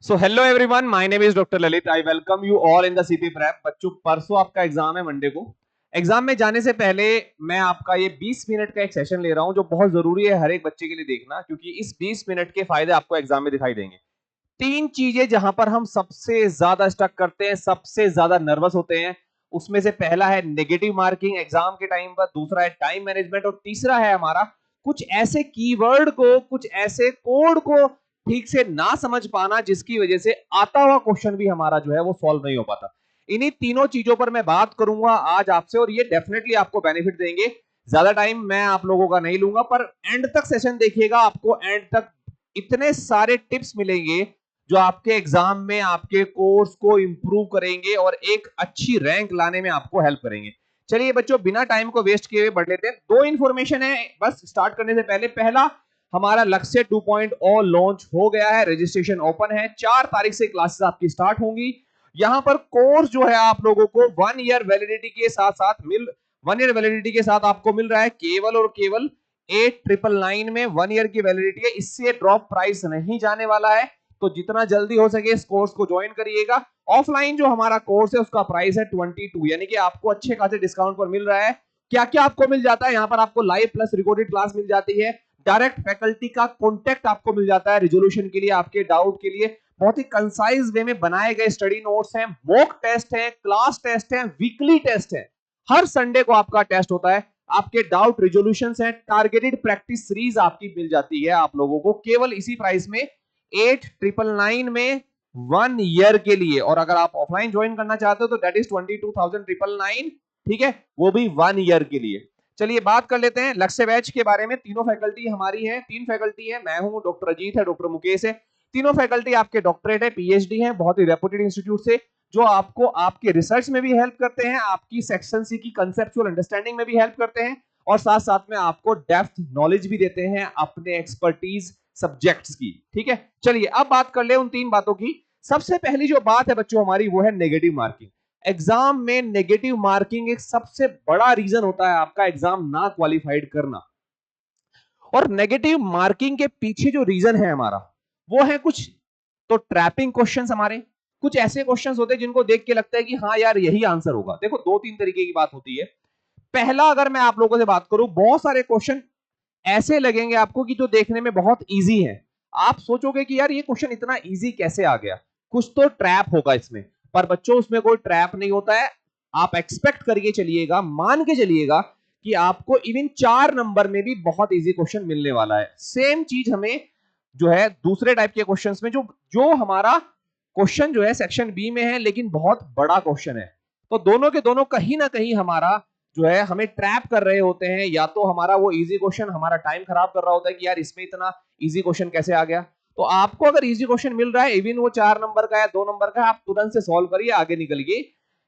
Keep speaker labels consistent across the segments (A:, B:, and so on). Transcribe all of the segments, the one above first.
A: So hello everyone, my name is doctor Lalit. I welcome you all in the CP prep. बच्चों, परसों आपका exam है Monday को। Exam में जाने से पहले मैं आपका ये 20 मिनट का एक सेशन ले रहा हूं जो बहुत जरूरी है हर एक बच्चे के लिए देखना, क्योंकि इस 20 मिनट के फायदे आपको एग्जाम में दिखाई देंगे। तीन चीजें जहां पर हम सबसे ज्यादा स्टक करते हैं, सबसे ज्यादा नर्वस होते हैं, उसमें से पहला है नेगेटिव मार्किंग एग्जाम के टाइम पर, दूसरा है टाइम मैनेजमेंट और तीसरा है हमारा कुछ ऐसे कीवर्ड को, कुछ ऐसे कोड को ठीक से ना समझ पाना जिसकी वजह से आता हुआ क्वेश्चन भी हमारा जो है वो सॉल्व नहीं हो पाता। इन्हीं तीनों चीजों पर मैं बात करूंगा आज आपसे और ये डेफिनेटली आपको बेनिफिट देंगे। ज्यादा टाइम मैं आप लोगों का नहीं लूंगा, पर एंड तक सेशन देखिएगा, आपको एंड तक इतने सारे टिप्स मिलेंगे जो आपके एग्जाम में आपके कोर्स को इंप्रूव करेंगे और एक अच्छी रैंक लाने में आपको हेल्प करेंगे। चलिए बच्चों, बिना टाइम को वेस्ट किए हुए बढ़ लेते हैं। दो इंफॉर्मेशन है बस स्टार्ट करने से पहले। पहला, हमारा लक्ष्य 2.0 लॉन्च हो गया है, रजिस्ट्रेशन ओपन है, 4 तारीख से क्लासेस आपकी स्टार्ट होंगी। यहां पर कोर्स जो है आप लोगों को 1 ईयर वैलिडिटी के साथ साथ 1 ईयर वैलिडिटी के साथ आपको मिल रहा है केवल और केवल 8999 में 1 ईयर की वैलिडिटी है। इससे ड्रॉप प्राइस नहीं जाने वाला है, तो जितना जल्दी हो सके इस कोर्स को ज्वाइन करिएगा। ऑफलाइन जो हमारा कोर्स है उसका प्राइस है 22, यानी कि आपको अच्छे खासे डिस्काउंट पर मिल रहा है। क्या क्या आपको मिल जाता है यहाँ पर? आपको लाइव प्लस रिकॉर्डेड क्लास मिल जाती है, डायरेक्ट फैकल्टी का कॉन्टेक्ट आपको मिल जाता है रिजोल्यूशन के लिए, आपके डाउट के लिए बहुत ही कंसाइज वे में बनाए गए स्टडी नोट्स हैं, मॉक टेस्ट है, क्लास टेस्ट है, वीकली टेस्ट है। हर संडे को आपका टेस्ट होता है, आपके डाउट रिजोल्यूशन है, टारगेटेड प्रैक्टिस सीरीज आपकी मिल जाती है आप लोगों को केवल इसी प्राइस में 8999 में 1 ईयर के लिए। और अगर आप ऑफलाइन ज्वाइन करना चाहते हो तो दैट इज 22,999, ठीक है, वो भी 1 ईयर के लिए। चलिए बात कर लेते हैं लक्ष्य बैच के बारे में। तीनों फैकल्टी हमारी है, 3 फैकल्टी है, मैं हूं, डॉक्टर अजीत है, डॉक्टर मुकेश है। तीनों फैकल्टी आपके डॉक्टरेट है, पीएचडी है, बहुत ही रेपुटेड इंस्टीट्यूट से, जो आपको आपके रिसर्च में भी हेल्प करते हैं, आपकी सेक्शन सी की कंसेप्चुअल अंडरस्टैंडिंग में भी हेल्प करते हैं, और साथ साथ में आपको डेप्थ नॉलेज भी देते हैं अपने एक्सपर्टीज सब्जेक्ट्स की। ठीक है, चलिए अब बात कर ले उन 3 बातों की। सबसे पहली जो बात है बच्चों हमारी, वो है नेगेटिव मार्किंग। एग्जाम में नेगेटिव मार्किंग एक सबसे बड़ा रीजन होता है आपका एग्जाम ना क्वालिफाइड करना। और नेगेटिव मार्किंग के पीछे जो रीजन है हमारा, वो है कुछ तो ट्रैपिंग क्वेश्चंस हमारे, कुछ ऐसे क्वेश्चंस होते हैं जिनको देख के लगता है कि हाँ यार यही आंसर होगा। देखो 2-3 तरीके की बात होती है। पहला, अगर मैं आप लोगों से बात करूं, बहुत सारे क्वेश्चन ऐसे लगेंगे आपको कि जो देखने में बहुत इजी है, आप सोचोगे कि यार ये क्वेश्चन इतना इजी कैसे आ गया, कुछ तो ट्रैप होगा इसमें। पर बच्चों उसमें कोई ट्रैप नहीं होता है। आप एक्सपेक्ट करके चलिएगा, मान के चलिएगा कि आपको इवन 4 नंबर में भी बहुत इजी क्वेश्चन मिलने वाला है। सेम चीज हमें जो है दूसरे टाइप के क्वेश्चंस में, जो जो हमारा क्वेश्चन जो है सेक्शन बी में है लेकिन बहुत बड़ा क्वेश्चन है, तो दोनों के दोनों कहीं ना कहीं हमारा जो है हमें ट्रैप कर रहे होते हैं। या तो हमारा वो इजी क्वेश्चन हमारा टाइम खराब कर रहा होता है कि यार इसमें इतना इजी क्वेश्चन कैसे आ गया। तो आपको अगर इजी क्वेश्चन मिल रहा है, इवन वो 4 नंबर का या 2 नंबर का, आप तुरंत से सॉल्व करिए, आगे निकलिए।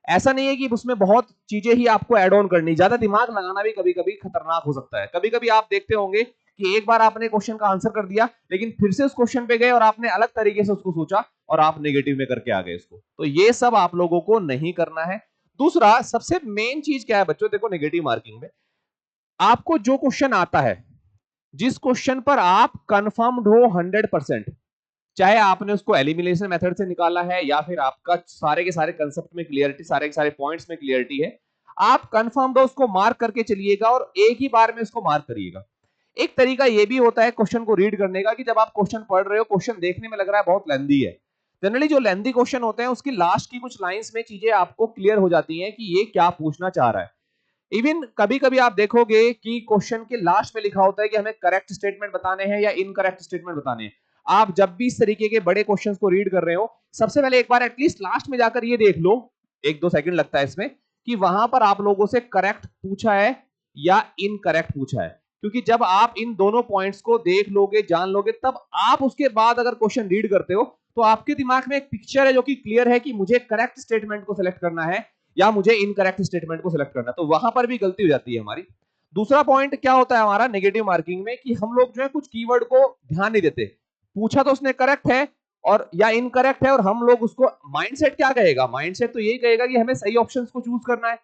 A: ऐसा नहीं है कि उसमें बहुत चीजें ही आपको एड ऑन करनी, ज्यादा दिमाग लगाना भी कभी कभी खतरनाक हो सकता है। कभी कभी आप देखते होंगे कि एक बार आपने क्वेश्चन का आंसर कर दिया, लेकिन फिर से उस क्वेश्चन पे गए और आपने अलग तरीके से उसको सोचा और आप नेगेटिव में करके आ गए इसको। तो ये सब आप लोगों को नहीं करना है। दूसरा सबसे मेन चीज क्या है बच्चों, देखो नेगेटिव मार्किंग में आपको जो क्वेश्चन आता है, जिस क्वेश्चन पर आप कंफर्म्ड हो 100%, चाहे आपने उसको एलिमिनेशन मेथड से निकाला है या फिर आपका सारे के सारे कंसेप्ट में क्लियरिटी, सारे के सारे पॉइंट्स में क्लियरिटी है, आप कंफर्म्ड हो उसको मार्क करके चलिएगा और एक ही बार में उसको मार्क करिएगा। एक तरीका यह भी होता है क्वेश्चन को रीड करने का कि जब आप क्वेश्चन पढ़ रहे हो, क्वेश्चन देखने में लग रहा है बहुत लेंथी है, जनरली जो लेंथी क्वेश्चन होते हैं उसकी लास्ट की कुछ लाइंस में चीजें आपको क्लियर हो जाती हैं कि ये क्या पूछना चाह रहा है। इवन कभी कभी आप देखोगे कि क्वेश्चन के लास्ट में लिखा होता है कि हमें करेक्ट स्टेटमेंट बताने हैं या इनकरेक्ट स्टेटमेंट बताने हैं। आप जब भी इस तरीके के बड़े क्वेश्चंस को रीड कर रहे हो, सबसे पहले एक बार एटलीस्ट लास्ट में जाकर ये देख लो, 1-2 सेकंड लगता है इसमें, कि वहां पर आप लोगों से करेक्ट पूछा है या इनकरेक्ट पूछा है। क्योंकि जब आप इन दोनों पॉइंट्स को देख लोगे, जान लोगे, तब आप उसके बाद अगर क्वेश्चन रीड करते हो तो आपके दिमाग में एक पिक्चर है जो कि क्लियर है कि मुझे करेक्ट स्टेटमेंट को सिलेक्ट करना है या मुझे इनकरेक्ट स्टेटमेंट को सिलेक्ट करना है। तो वहां पर भी गलती हो जाती है हमारी। दूसरा पॉइंट क्या होता है हमारा नेगेटिव मार्किंग में, कि हम लोग जो है कुछ कीवर्ड को ध्यान नहीं देते। पूछा तो उसने करेक्ट है और या इनकरेक्ट है, और हम लोग उसको, माइंडसेट क्या कहेगा, माइंडसेट तो यही कहेगा कि हमें सही ऑप्शंस को चूज करना है।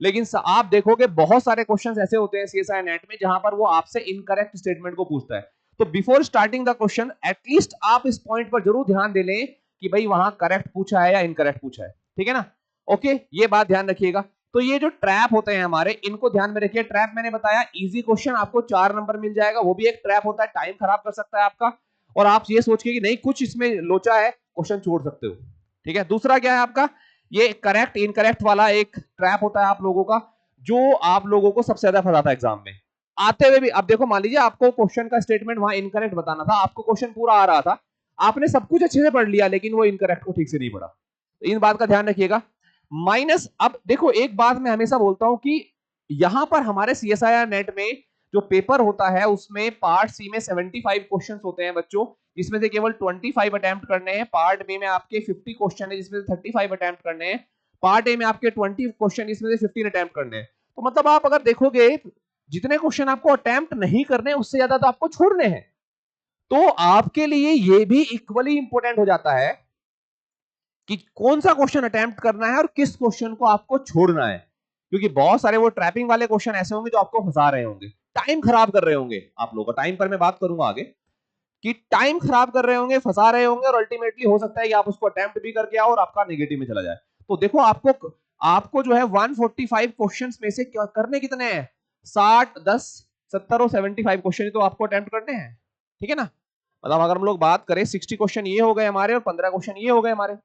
A: लेकिन आप देखोगे बहुत सारे क्वेश्चंस ऐसे होते हैं सीएसआई नेट में जहां पर वो आपसे इनकरेक्ट स्टेटमेंट को पूछता है। तो before starting the question at least आप इस पॉइंट पर जरूर ध्यान दे लें कि भाई वहां करेक्ट पूछा है या इनकरेक्ट पूछा है, ठीक है ना। ओके, ये बात ध्यान रखिएगा। तो ये जो ट्रैप होते हैं हमारे, इनको ध्यान में रखिए। ट्रैप मैंने बताया, इजी क्वेश्चन आपको 4 नंबर मिल जाएगा, वो भी एक ट्रैप होता है, टाइम खराब कर सकता है आपका, और आप ये सोच के कि नहीं कुछ इसमें लोचा है, क्वेश्चन छोड़ सकते हो, ठीक है। दूसरा क्या है आपका, ये करेक्ट इनकरेक्ट वाला एक ट्रैप होता है आप लोगों का, जो आप लोगों को सबसे ज्यादा फंसाता है एग्जाम में आते हुए भी। अब देखो, मान लीजिए आपको क्वेश्चन का स्टेटमेंट वहां इनकरेक्ट बताना था, आपको क्वेश्चन पूरा आ रहा था, आपने सब कुछ अच्छे से पढ़ लिया, लेकिन वो इनकरेक्ट को ठीक से नहीं पढ़ा, तो इन बात का ध्यान रखिएगा। माइनस, अब देखो एक बात मैं हमेशा बोलता हूं कि यहां पर हमारे सीएसआईआर नेट में जो पेपर होता है उसमें पार्ट सी में 75 क्वेश्चंस होते हैं बच्चों, जिसमें से केवल 25 अटेम्प्ट करने हैं। पार्ट बी में आपके 50 क्वेश्चन है, जिसमें से 35 अटेम्प्ट करने हैं। पार्ट ए में आपके 20 क्वेश्चन, इसमें से 15 अटेम्प्ट करने हैं। तो मतलब आप अगर देखोगे, जितने क्वेश्चन आपको अटेम्प्ट नहीं करने, उससे ज्यादा तो आपको छोड़ने हैं। तो आपके लिए ये भी इक्वली इंपॉर्टेंट हो जाता है कि कौन सा क्वेश्चन अटेम्प्ट करना है और किस क्वेश्चन को आपको छोड़ना है, क्योंकि बहुत सारे वो ट्रैपिंग वाले क्वेश्चन ऐसे होंगे जो आपको फंसा रहे होंगे, टाइम खराब कर रहे होंगे आप लोगों का। टाइम पर मैं बात करूंगा आगे कि टाइम खराब कर रहे होंगे, फंसा रहे होंगे, और अल्टीमेटली हो सकता है कि आप उसको अटेम्प्ट भी करके आओ और आपका नेगेटिव में चला जाए। तो देखो, आपको आपको जो है 145 क्वेश्चंस में से करने कितने हैं, 60, 10, 70 और 75 क्वेश्चन तो आपको अटेम्प्ट करने हैं, ठीक है ना। मतलब अगर हम लोग बात करें 60 क्वेश्चन ये हो गए हमारे और 15 क्वेश्चन ये हो गए हमारे,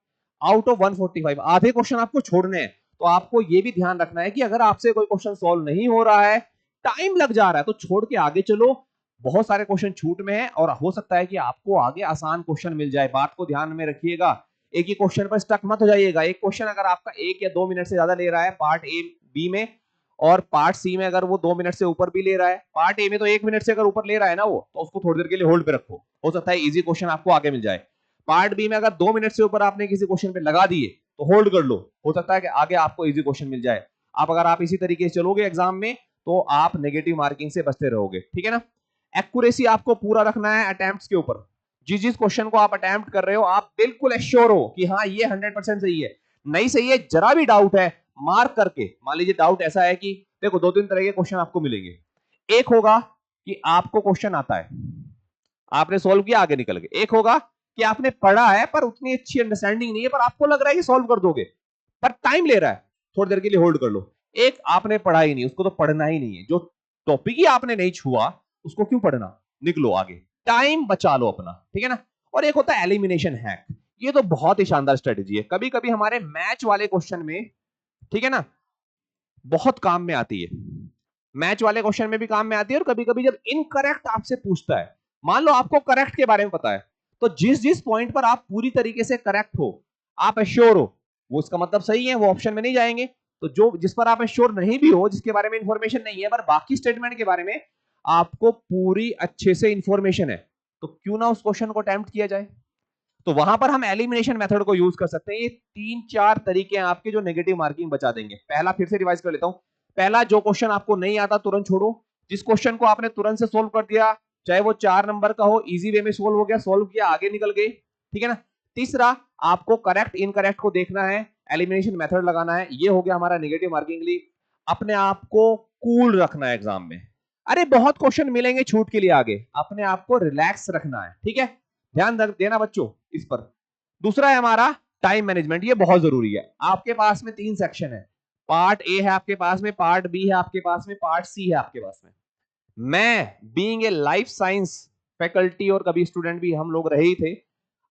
A: आउट ऑफ 145 आधे क्वेश्चन आपको छोड़ने हैं। तो आपको ये भी ध्यान रखना है कि अगर आपसे कोई क्वेश्चन सॉल्व नहीं हो रहा है, टाइम लग जा रहा है, तो छोड़ के आगे चलो। बहुत सारे क्वेश्चन छूट में है और हो सकता है कि आपको आगे आसान क्वेश्चन मिल जाए। बात को ध्यान में रखिएगा, एक ही क्वेश्चन पर स्टक मत हो जाइएगा। एक क्वेश्चन अगर आपका 1 या 2 मिनट से ज्यादा ले रहा है पार्ट ए बी में, और पार्ट सी में अगर वो 2 मिनट से ऊपर भी ले रहा है, पार्ट ए में तो 1 मिनट से अगर ऊपर ले रहा है ना वो, तो उसको थोड़ी देर के लिए होल्ड पे रखो, हो सकता है इजी क्वेश्चन आपको आगे मिल जाए। पार्ट बी में अगर 2 मिनट से ऊपर आपने किसी क्वेश्चन पे लगा दिए तो होल्ड कर लो, हो सकता है कि आगे आपको इजी क्वेश्चन मिल जाए। अगर आप इसी तरीके से चलोगे एग्जाम में, तो आप नेगेटिव मार्किंग से बचते रहोगे, ठीक है ना। एक्यूरेसी आपको पूरा रखना है अटेम्प्ट्स के ऊपर। जिस जिस क्वेश्चन को आप अटेम्प्ट कर रहे हो, आप बिल्कुल एश्योर हो कि हाँ ये 100% सही है। नहीं सही है, जरा भी डाउट है, मार्क करके, मान लीजिए डाउट ऐसा है कि देखो 2-3 तरह के क्वेश्चन आपको मिलेंगे। एक होगा कि आपको क्वेश्चन आता है, आपने सॉल्व किया, आगे निकल गए। एक होगा कि आपने पढ़ा है पर उतनी अच्छी अंडरस्टैंडिंग नहीं है, पर आपको लग रहा है कि सॉल्व कर दोगे, पर टाइम ले रहा है, थोड़ी देर के लिए होल्ड कर लो। एक आपने पढ़ा ही नहीं, उसको तो पढ़ना ही नहीं है, जो टॉपिक ही आपने नहीं छुआ उसको क्यों पढ़ना, निकलो आगे, टाइम बचा लो अपना, ठीक है ना। और एक होता है एलिमिनेशन हैक, ये तो बहुत ही शानदार स्ट्रेटेजी है, कभी कभी हमारे मैच वाले क्वेश्चन में, ठीक है ना, बहुत काम में आती है। मैच वाले क्वेश्चन में भी काम में आती है, और कभी कभी जब इनकरेक्ट आपसे पूछता है, मान लो आपको करेक्ट के बारे में पता है, तो जिस जिस पॉइंट पर आप पूरी तरीके से करेक्ट हो, आप एश्योर हो, वो उसका मतलब सही है, वो ऑप्शन में नहीं जाएंगे। तो जो जिस पर आप एश्योर नहीं भी हो, जिसके बारे में इंफॉर्मेशन नहीं है, पर बाकी स्टेटमेंट के बारे में आपको पूरी अच्छे से इंफॉर्मेशन है, तो क्यों ना उस क्वेश्चन को अटेम्प्ट किया जाए। तो वहां पर हम एलिमिनेशन मेथड को यूज कर सकते हैं। ये 3-4 तरीके हैं आपके जो नेगेटिव मार्किंग बचा देंगे। पहला, फिर से रिवाइज कर लेता हूं, पहला, जो क्वेश्चन आपको नहीं आता तुरंत छोड़ो। जिस क्वेश्चन को आपने तुरंत से सोल्व कर दिया, चाहे वो 4 नंबर का हो, इजी वे में सोल्व हो गया, सोल्व किया, आगे निकल गए, ठीक है ना। तीसरा, आपको करेक्ट इनकरेक्ट को देखना है, एलिमिनेशन मेथड लगाना है, ये हो गया हमारा नेगेटिव मार्किंग लिए। अपने आप को कूल रखना है एग्जाम में। अरे बहुत क्वेश्चन मिलेंगे छूट के लिए आगे, अपने आप को रिलैक्स रखना है, ठीक है, ध्यान देना बच्चों इस पर। दूसरा है हमारा टाइम मैनेजमेंट, ये बहुत जरूरी है। आपके पास में 3 सेक्शन है, पार्ट ए है आपके पास में, पार्ट बी है आपके पास में, पार्ट सी है आपके पास में। मैं being a life science faculty और कभी स्टूडेंट भी हम लोग रहे ही थे,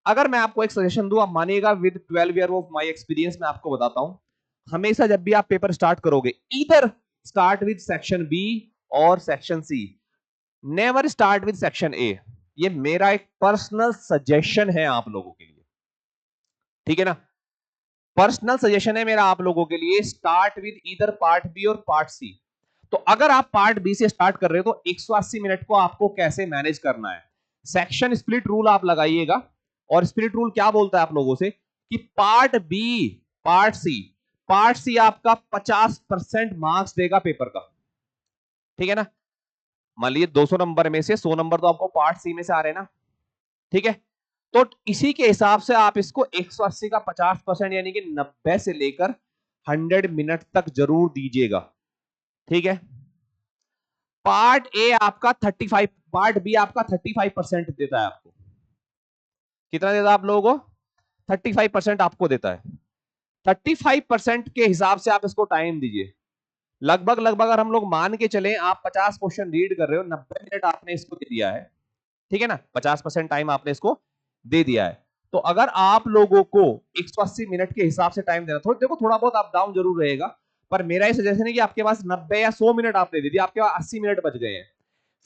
A: अगर मैं आपको एक सजेशन दूं, आप मानिएगा, with 12 year of my experience मैं आपको बताता हूं, हमेशा जब भी आप पेपर स्टार्ट करोगे, इधर स्टार्ट विद सेक्शन बी और section C, never start with section A. ये मेरा एक पर्सनल सजेशन है आप लोगों के लिए, ठीक है ना, पर्सनल सजेशन है मेरा आप लोगों के लिए। Start with either part B और पार्ट सी। तो अगर आप पार्ट बी से स्टार्ट कर रहे हो, तो 180 मिनट को आपको कैसे मैनेज करना है, सेक्शन स्प्लिट रूल आप लगाइएगा। और स्प्लिट रूल क्या बोलता है आप लोगों से कि पार्ट बी, पार्ट सी आपका 50% मार्क्स देगा पेपर का, ठीक है ना। मान लीजिए 200 नंबर में से 100 नंबर तो आपको पार्ट सी में से आ रहे हैं ना, ठीक है। तो इसी के हिसाब से आप इसको 180 का 50% यानी कि 90 से लेकर 100 मिनट तक जरूर दीजिएगा, ठीक है। पार्ट ए आपका 35, पार्ट बी आपका 35% देता है आपको। कितना देता है आप लोगों को? 35% आपको देता है। 35% के हिसाब से आप इसको टाइम दीजिए। लगभग लगभग अगर हम लोग मान के चले आप 50 क्वेश्चन रीड कर रहे हो, 90 मिनट आपने इसको दे दिया है, ठीक है ना, 50% टाइम आपने इसको दे दिया है। तो अगर आप लोगों को 180 मिनट के हिसाब से टाइम देना, थोड़ा देखो थोड़ा बहुत अप डाउन जरूर रहेगा, पर मेरा ये सजेशन है कि आपके पास 90 या 100 मिनट आपने दे दिया, आपके पास 80 मिनट बच गए हैं,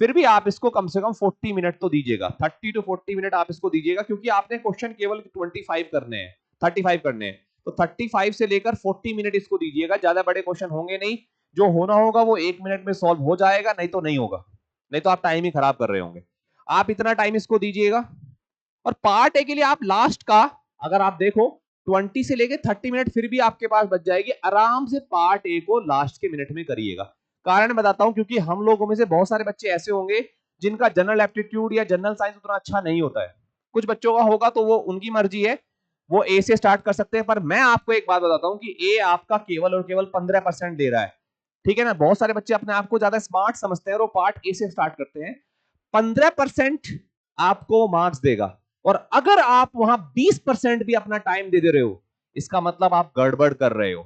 A: फिर भी आप इसको कम से कम 40 मिनट तो दीजिएगा, 30 टू 40 मिनट आप इसको दीजिएगा, क्योंकि आपने क्वेश्चन केवल 25 करने हैं, 35 करने हैं, तो 35 से लेकर 40 मिनट इसको दीजिएगा। ज्यादा बड़े क्वेश्चन होंगे नहीं, जो होना होगा वो 1 मिनट में सॉल्व हो जाएगा, नहीं तो नहीं होगा, नहीं तो आप टाइम ही खराब कर रहे होंगे। आप इतना टाइम इसको दीजिएगा। और पार्ट ए के लिए आप लास्ट का अगर आप देखो 20 से लेके 30 मिनट फिर भी आपके पास बच जाएगी, आराम से पार्ट ए को लास्ट के मिनट में करिएगा। कारण बताता हूं, क्योंकि हम लोगों में से बहुत सारे बच्चे ऐसे होंगे जिनका जनरल एप्टीट्यूड या जनरल साइंस उतना अच्छा नहीं होता है, कुछ बच्चों का होगा तो वो उनकी मर्जी है, वो ए से स्टार्ट कर सकते हैं, पर मैं आपको एक बात बताता हूं कि ए आपका केवल और केवल 15% दे रहा है, ठीक है ना। बहुत सारे बच्चे अपने आप को ज्यादा स्मार्ट समझते हैं और वो पार्ट ए से स्टार्ट करते हैं, 15% आपको मार्क्स देगा। और अगर आप वहां 20% भी अपना टाइम दे दे रहे हो, इसका मतलब आप गड़बड़ कर रहे हो।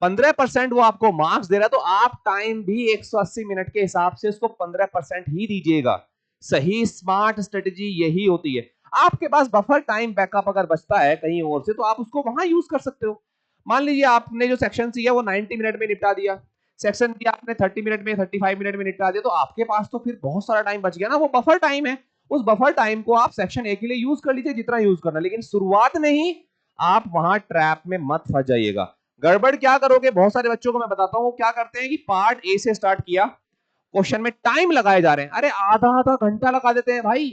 A: 15% वो आपको मार्क्स दे रहा है, तो आप टाइम भी 180 मिनट के हिसाब से उसको 15% ही दीजिएगा। सही स्मार्ट स्ट्रेटेजी यही होती है। आपके पास बफर टाइम बैकअप अगर बचता है कहीं और से, तो आप उसको वहां यूज कर सकते हो। मान लीजिए आपने जो सेक्शन सी है वो 90 मिनट में निपटा दिया, सेक्शन बी आपने 30 मिनट में 35 मिनट में निपटा दिया, तो आपके पास तो फिर बहुत सारा टाइम बच गया ना, वो बफर टाइम है। उस बफर टाइम को आप सेक्शन ए के लिए यूज कर लीजिए जितना यूज करना, लेकिन शुरुआत में ही आप वहां ट्रैप में मत फंस जाइएगा। गड़बड़ क्या करोगे, बहुत सारे बच्चों को मैं बताता हूं वो क्या करते हैं कि पार्ट ए से स्टार्ट किया, क्वेश्चन में टाइम लगाए जा रहे हैं, अरे आधा आधा घंटा लगा देते हैं भाई,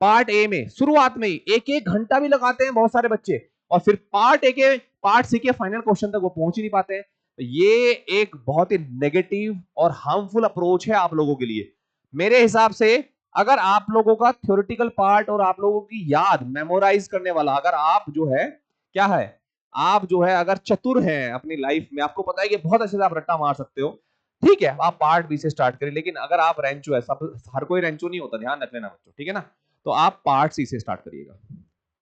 A: पार्ट ए में शुरुआत में ही 1-1 घंटा भी लगाते हैं बहुत सारे बच्चे, और फिर पार्ट सी के फाइनल क्वेश्चन तक वो पहुंच ही नहीं पाते हैं। तो ये एक बहुत ही नेगेटिव और हार्मफुल अप्रोच है आप लोगों के लिए। मेरे हिसाब से अगर आप लोगों का थ्योरेटिकल पार्ट और आप लोगों की याद मेमोराइज करने वाला, अगर आप जो है क्या है, आप जो है अगर चतुर हैं अपनी लाइफ में, आपको पता है कि बहुत अच्छे से आप रट्टा मार सकते हो, ठीक है, आप पार्ट बी से स्टार्ट करें। लेकिन अगर आप रेंचो है, सब हर कोई रेंचो नहीं होता, ध्यान रख लेना बच्चों, ठीक है ना, तो आप पार्ट सी से स्टार्ट करिएगा,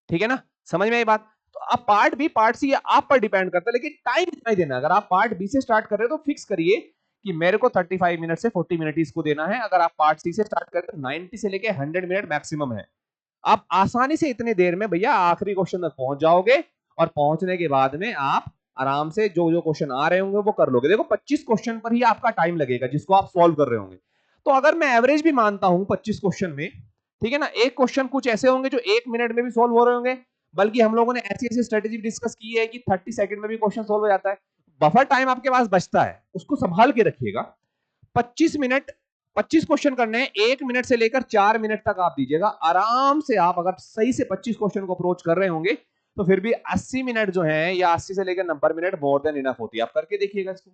A: ठीक है ना, समझ में आई बात। तो आप पार्ट बी पार्ट सी आप पर डिपेंड करता है, लेकिन टाइम इतना ही देना। अगर आप पार्ट बी से स्टार्ट कर रहे हो तो फिक्स करिए कि मेरे को 35 मिनट से 40 मिनट इसको देना है। अगर आप पार्ट सी से स्टार्ट करें तो 90 से लेके 100 मिनट मैक्सिमम है। आप आसानी से इतने देर में भैया आखिरी क्वेश्चन तक पहुंच जाओगे, और पहुंचने के बाद में आप आराम से जो जो क्वेश्चन आ रहे होंगे वो कर लोगे। देखो 25 क्वेश्चन पर ही आपका टाइम लगेगा जिसको आप सॉल्व कर रहे होंगे। तो अगर मैं एवरेज भी मानता हूं 25 क्वेश्चन में, ठीक है ना, एक क्वेश्चन कुछ ऐसे होंगे जो 1 मिनट में भी सॉल्व हो रहे होंगे, बल्कि हम लोगों ने ऐसी ऐसी स्ट्रेटेजी डिस्कस की है कि 30 सेकंड में भी क्वेश्चन सॉल्व हो जाता है। बफर टाइम आपके पास बचता है, उसको संभाल के रखिएगा। 25 मिनट 25 क्वेश्चन करने हैं, 1 मिनट से लेकर 4 मिनट तक आप दीजिएगा आराम से। आप अगर सही से 25 क्वेश्चन को अप्रोच कर रहे होंगे तो फिर भी 80 मिनट जो है, या 80 से लेकर 90 मिनट मोर देन इनफ होती है। आप करके देखिएगा इसको,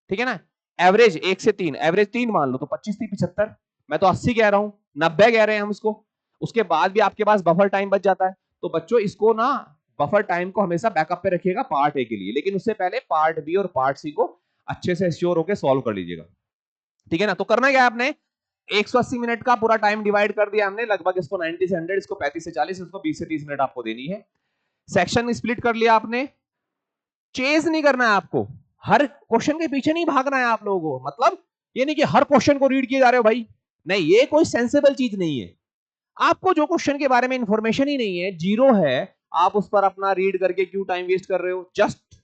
A: ठीक है ना। एवरेज 1 से 3, एवरेज 3 मान लो तो 25 3 75, मैं तो 80 कह रहा हूं, 90 कह रहे हैं हम इसको। उसके बाद भी आपके पास बफर टाइम बच जाता है। तो बच्चों इसको ना, बफर टाइम को हमेशा बैकअप पे रखिएगा पार्ट ए के लिए, लेकिन उससे पहले पार्ट बी और पार्ट सी को अच्छे से श्योर होकर सॉल्व कर लीजिएगा, ठीक है ना। तो करना क्या है, आपने 180 मिनट का पूरा टाइम डिवाइड कर दिया हमने, लगभग इसको 90 से 100, इसको 35 से 40, इसको 20 से 30 मिनट आपको देनी है। सेक्शन स्प्लिट कर लिया आपने, चेज नहीं करना है आपको, हर क्वेश्चन के पीछे नहीं भागना है आप लोगों को। मतलब ये नहीं कि हर क्वेश्चन को रीड किए जा रहे हो भाई, नहीं, ये कोई सेंसिबल चीज नहीं है। आपको जो क्वेश्चन के बारे में इंफॉर्मेशन ही नहीं है, जीरो है, आप उस पर अपना रीड करके क्यों टाइम वेस्ट कर रहे हो। जस्ट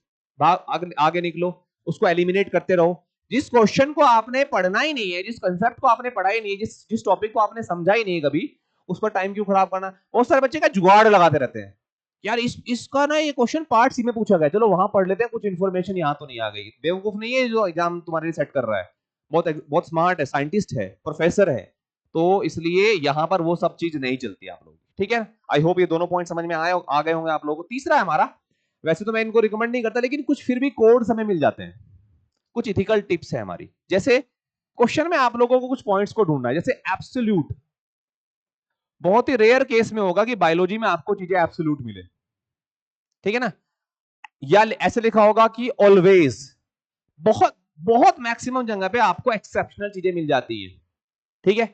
A: आगे निकलो, उसको एलिमिनेट करते रहो। जिस क्वेश्चन को आपने पढ़ना ही नहीं है, जिस कंसेप्ट को आपने पढ़ा ही नहीं है, जिस टॉपिक को आपने समझा ही नहीं है कभी, उस पर टाइम क्यों खराब करना। बहुत सारे बच्चे का जुगाड़ लगाते रहते हैं, यार इसका ना ये क्वेश्चन पार्ट सी में पूछा गया, चलो वहां पढ़ लेते हैं, कुछ इन्फॉर्मेशन यहाँ तो नहीं आ गई। बेवकूफ नहीं है जो एग्जाम तुम्हारे लिए सेट कर रहा है, बहुत बहुत स्मार्ट है, साइंटिस्ट है, प्रोफेसर है, तो इसलिए यहां पर वो सब चीज नहीं चलती आप लोग, ठीक है। आई होप ये दोनों पॉइंट समझ में आ गए होंगे आप लोगों को। तीसरा है हमारा, वैसे तो मैं इनको रिकमेंड नहीं करता, लेकिन कुछ फिर भी कोड्स हमें मिल जाते हैं, कुछ इथिकल टिप्स है हमारी। जैसे क्वेश्चन में आप लोगों को कुछ पॉइंट्स को ढूंढना है, जैसे एब्सोल्यूट, बहुत ही रेयर केस में होगा कि बायोलॉजी में आपको चीजें एब्सोल्यूट मिले, ठीक है ना, या ऐसे लिखा होगा कि ऑलवेज। बहुत बहुत मैक्सिमम जगह पे आपको एक्सेप्शनल चीजें मिल जाती है, ठीक है।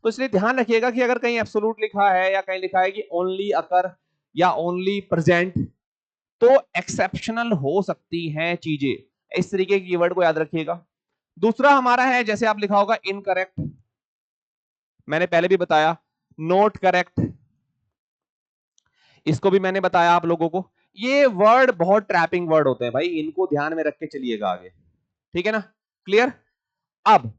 A: तो इसलिए ध्यान रखिएगा कि अगर कहीं एब्सोल्यूट लिखा है या कहीं लिखा है कि ओनली अकर या ओनली प्रेजेंट, तो एक्सेप्शनल हो सकती हैं चीजें। इस तरीके की कीवर्ड को याद रखिएगा। दूसरा हमारा है, जैसे आप लिखा होगा इनकरेक्ट, मैंने पहले भी बताया। नोट करेक्ट, इसको भी मैंने बताया आप लोगों को। ये वर्ड बहुत ट्रैपिंग वर्ड होते हैं भाई, इनको ध्यान में रख के चलिएगा आगे, ठीक है ना, क्लियर। अब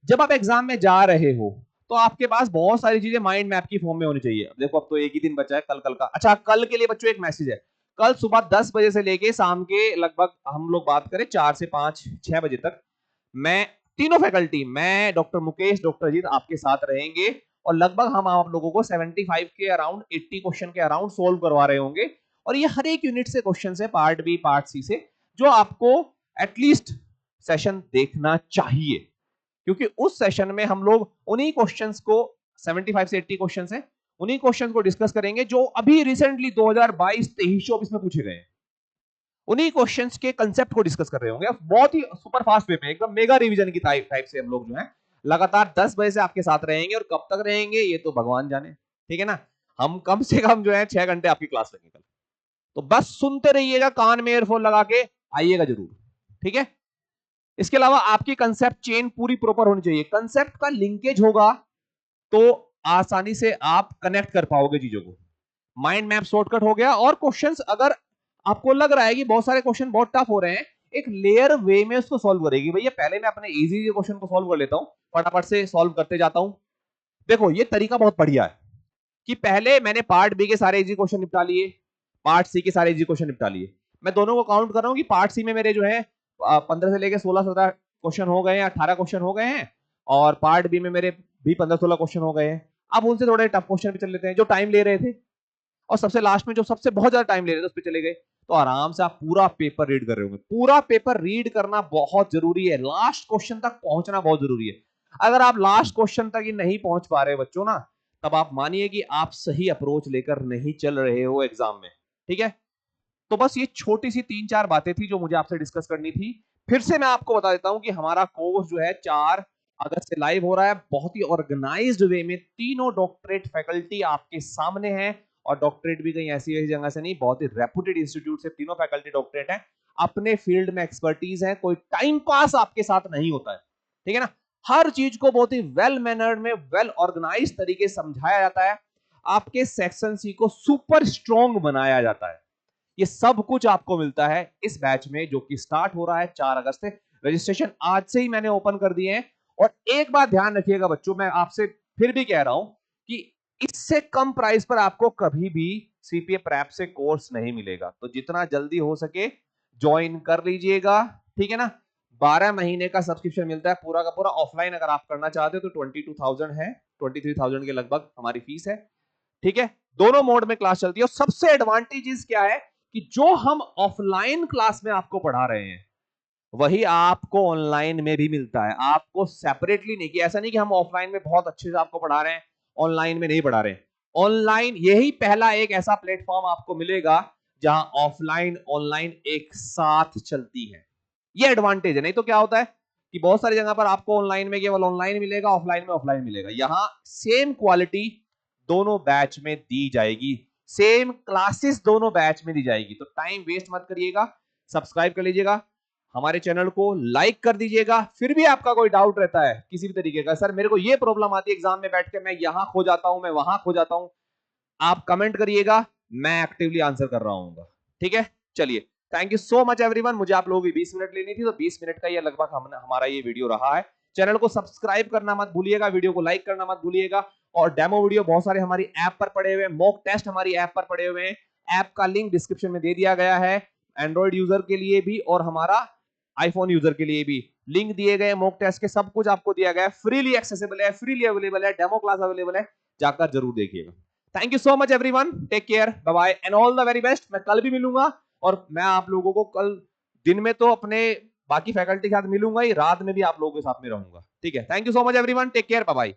A: जब आप एग्जाम में जा रहे हो तो आपके पास बहुत सारी चीजें माइंड मैप की फॉर्म में होनी चाहिए। अब देखो, अब तो एक ही दिन बचा है, कल का। अच्छा, कल के लिए बच्चों एक मैसेज है, कल सुबह 10 बजे से लेके शाम के लगभग हम लोग बात करें 4 से 5 6 बजे तक, मैं तीनों फैकल्टी, मैं डॉक्टर मुकेश, डॉक्टर अजीत आपके साथ रहेंगे और लगभग हम आप लोगों को 75 के अराउंड 80 क्वेश्चन के अराउंड सोल्व करवा रहे होंगे। और ये हर एक यूनिट से क्वेश्चन है, पार्ट बी पार्ट सी से, जो आपको एटलीस्ट सेशन देखना चाहिए, क्योंकि उस सेशन में हम लोग उन्हीं क्वेश्चंस को, 75 से 80 क्वेश्चंस हैं, उन्हीं क्वेश्चंस को डिस्कस करेंगे जो अभी रिसेंटली 2022 23 24 में पूछे गए हैं। उन्हीं क्वेश्चंस के कंसेप्ट को डिस्कस कर रहे होंगे बहुत ही सुपर फास्ट वे में, एकदम मेगा रिवीजन की टाइप से हम लोग जो है लगातार 10 बजे से आपके साथ रहेंगे। और कब तक रहेंगे ये तो भगवान जाने, ठीक है ना। हम कम से कम जो है 6 घंटे आपकी क्लास लगेगी कल, तो बस सुनते रहिएगा, कान में ईयरफोन लगा के आइएगा जरूर, ठीक है। इसके अलावा आपकी कंसेप्ट चेन पूरी प्रॉपर होनी चाहिए, कंसेप्ट का लिंकेज होगा तो आसानी से आप कनेक्ट कर पाओगे चीजों को। माइंड मैप शॉर्टकट हो गया। और क्वेश्चंस अगर आपको लग रहा है कि बहुत सारे क्वेश्चन बहुत टफ हो रहे हैं, एक लेयर वे में उसको सॉल्व करेगी। भैया पहले मैं अपने इजी क्वेश्चन को सॉल्व कर लेता हूं, फटाफट से सॉल्व करते जाता हूं। देखो ये तरीका बहुत बढ़िया है कि पहले मैंने पार्ट बी के सारे इजी क्वेश्चन निपटा लिए, पार्ट सी के सारे इजी क्वेश्चन निपटा लिए। मैं दोनों को काउंट कर रहा हूं कि पार्ट सी में मेरे जो है 15 से लेके 16-17 क्वेश्चन हो गए हैं, 18 क्वेश्चन हो गए हैं, और पार्ट बी में मेरे भी 15-16 क्वेश्चन हो गए हैं। अब उनसे थोड़े टफ क्वेश्चन भी चल लेते हैं जो टाइम ले रहे थे, और सबसे लास्ट में जो सबसे बहुत ज्यादा टाइम ले रहे थे उस पर चले गए। तो आराम से आप पूरा पेपर रीड कर रहे होंगे। पूरा पेपर रीड करना बहुत जरूरी है, लास्ट क्वेश्चन तक पहुंचना बहुत जरूरी है। अगर आप लास्ट क्वेश्चन तक ही नहीं पहुंच पा रहे बच्चों ना, तब आप मानिए कि आप सही अप्रोच लेकर नहीं चल रहे हो एग्जाम में, ठीक है। तो बस ये छोटी सी 3-4 बातें थी जो मुझे आपसे डिस्कस करनी थी। फिर से मैं आपको बता देता हूं कि हमारा कोर्स जो है 4 अगस्त से लाइव हो रहा है, बहुत ही ऑर्गेनाइज्ड वे में। तीनों डॉक्टरेट फैकल्टी आपके सामने है, और डॉक्टरेट भी कहीं ऐसी जगह से नहीं, बहुत ही रेपुटेड इंस्टीट्यूट से तीनों फैकल्टी डॉक्टरेट है, अपने फील्ड में एक्सपर्टीज है, कोई टाइम पास आपके साथ नहीं होता है, ठीक है ना। हर चीज को बहुत ही वेल मैनर्ड में, वेल ऑर्गेनाइज तरीके से समझाया जाता है, आपके सेक्शन सी को सुपर स्ट्रॉन्ग बनाया जाता है। ये सब कुछ आपको मिलता है इस बैच में, जो कि स्टार्ट हो रहा है 4 अगस्त से। रजिस्ट्रेशन आज से ही मैंने ओपन कर दिए हैं। और एक बात ध्यान रखिएगा बच्चों, मैं आपसे फिर भी कह रहा हूं कि इससे कम प्राइस पर आपको कभी भी सीपीए प्रैप से कोर्स नहीं मिलेगा, तो जितना जल्दी हो सके ज्वाइन कर लीजिएगा, ठीक है ना। 12 महीने का सब्सक्रिप्शन मिलता है पूरा का पूरा। ऑफलाइन अगर आप करना चाहते हो तो 22,000 है, 23,000 के लगभग हमारी फीस है, ठीक है। दोनों मोड में क्लास चलती है। और सबसे एडवांटेज क्या है कि जो हम ऑफलाइन क्लास में आपको पढ़ा रहे हैं वही आपको ऑनलाइन में भी मिलता है, आपको सेपरेटली नहीं। कि ऐसा नहीं कि हम ऑफलाइन में बहुत अच्छे से आपको पढ़ा रहे हैं, ऑनलाइन में नहीं पढ़ा रहे हैं। ऑनलाइन यही पहला एक ऐसा प्लेटफॉर्म आपको मिलेगा जहां ऑफलाइन ऑनलाइन एक साथ चलती है। ये एडवांटेज है। नहीं तो क्या होता है कि बहुत सारी जगह पर आपको ऑनलाइन में केवल ऑनलाइन मिलेगा, ऑफलाइन में ऑफलाइन मिलेगा। यहां सेम क्वालिटी दोनों बैच में दी जाएगी, सेम क्लासेस दोनों बैच में दी जाएगी। तो टाइम वेस्ट मत करिएगा, सब्सक्राइब कर लीजिएगा, हमारे चैनल को लाइक कर दीजिएगा। फिर भी आपका कोई डाउट रहता है किसी भी तरीके का, सर मेरे को ये प्रॉब्लम आती है एग्जाम में बैठ के, मैं यहां खो जाता हूं, मैं वहां खो जाता हूं, आप कमेंट करिएगा, मैं एक्टिवली आंसर कर रहा हूं, ठीक है। चलिए, thank you so much everyone. मुझे आप लोगों की 20 मिनट लेनी थी, तो 20 मिनट का ये लगभग हमारा ये वीडियो रहा है। चैनल को सब्सक्राइब करना मत भूलिएगा, वीडियो को लाइक करना मत भूलिएगा। और डेमो वीडियो बहुत सारे हमारी ऐप पर पड़े हुए हैं, मॉक टेस्ट हमारी ऐप पर पड़े हुए हैं, ऐप का लिंक डिस्क्रिप्शन में दे दिया गया है, एंड्रॉइड यूजर के लिए भी और हमारा आईफोन यूजर के लिए भी लिंक दिए गए। मॉक टेस्ट के सब कुछ आपको दिया गया है, फ्रीली एक्सेसिबल है, फ्रीली अवेलेबल है, डेमो क्लास अवेलेबल है, जाकर जरूर देखिएगा। Thank you so much everyone, take care, bye bye and all the very best. मैं कल भी मिलूंगा, और मैं आप लोगों को कल दिन में तो अपने बाकी फैकल्टी के साथ मिलूंगा ही, रात में भी आप लोगों के साथ में रहूंगा, ठीक है। Thank you so much everyone, take care, bye bye.